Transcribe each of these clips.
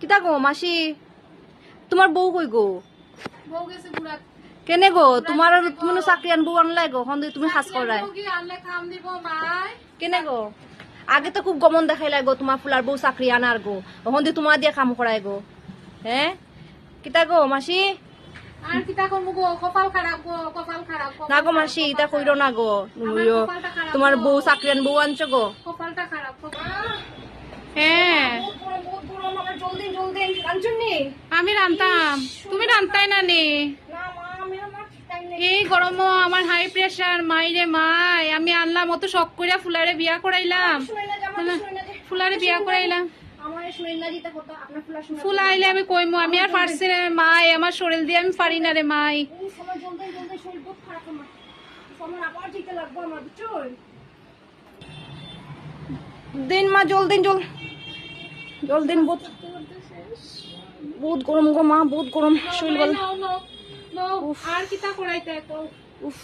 কিতা গো মাসি তোমার বউ কই গো? বউ গেছে বুড়া। কেনে গো তোমার তুমি চাকরি আনবো আনলাই গো হন তুমি সাজ করাই কি আনলে খাম দিব মাই? কেনে গো? আগে তো খুব গমন দেখাইলাই গো তোমার ফুলার বউ চাকরি আনার গো হন তোমার দিয়ে কাম করাই গো। হ্যাঁ কিতা গো মাসি? আর কিতা করব গো, কপাল খারাপ গো, কপাল খারাপ। না গো মাসি এটা কইরো না গো, তোমার বউ চাকরি আনবো আনছো গো। কপালটা খারাপ। হ্যাঁ জলদি জলদি আনছুনি আমি রান্তাম, তুমি রান্তাই না নে। এই গরম আমার হাই প্রেসার মাইরে মাই, আমি আনলাম অত শখ করে ফুলারে বিয়া করাইলাম, ফুলারে বিয়া করাইলাম। ফুল আইলে আমি কইমু আমি আর পারছি না মাই, আমার শরীর দিয়ে আমি পারি না রে মাই। দিন মা জল দিন জল জল দিন বহুত গরম গো মা, বহুত গরম শরীর বল। আর কিতা করাইতে তো উফ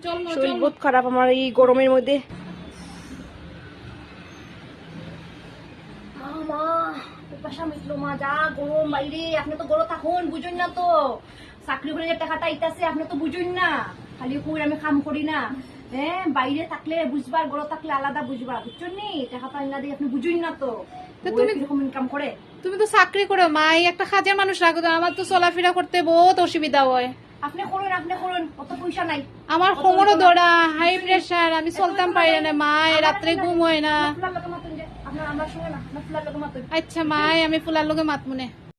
চল না, শরীর বহুত খারাপ আমার এই গরমের মধ্যে। মা পেপাসা মিটলো মা, যা গরম বাইরে। আপনি তো গরম থাকুন বুঝুন না তো, চাকরি করে যে টাকাটা ইতাছে আপনি তো বুঝুন না, খালি কই আমি কাম করি না। হ্যাঁ বাইরে থাকলে বুঝবার, গরম থাকলে আলাদা বুঝবা, বুঝছেন নি? টাকাটা আনলা দিয়ে আপনি বুঝুন না তো তুমি কিরকম ইনকাম করে। তুমি তো চাকরি করো মাই, একটা কাজের মানুষ রাখো তো, আমার তো চলাফেরা করতে বহুত অসুবিধা হয়। আপনি করুন অত পয়সা নাই। আমার কোমরও ধরা, হাই প্রেসার, আমি চলতাম পারি না মাই, রাত্রে ঘুম হয় না। আপনার লোকে মাতুন যে আপনার আমরা শুনে না, আপনার ফুলার লোকে মাতুন। আচ্ছা মাই আমি ফুলার লগে মাত মনে।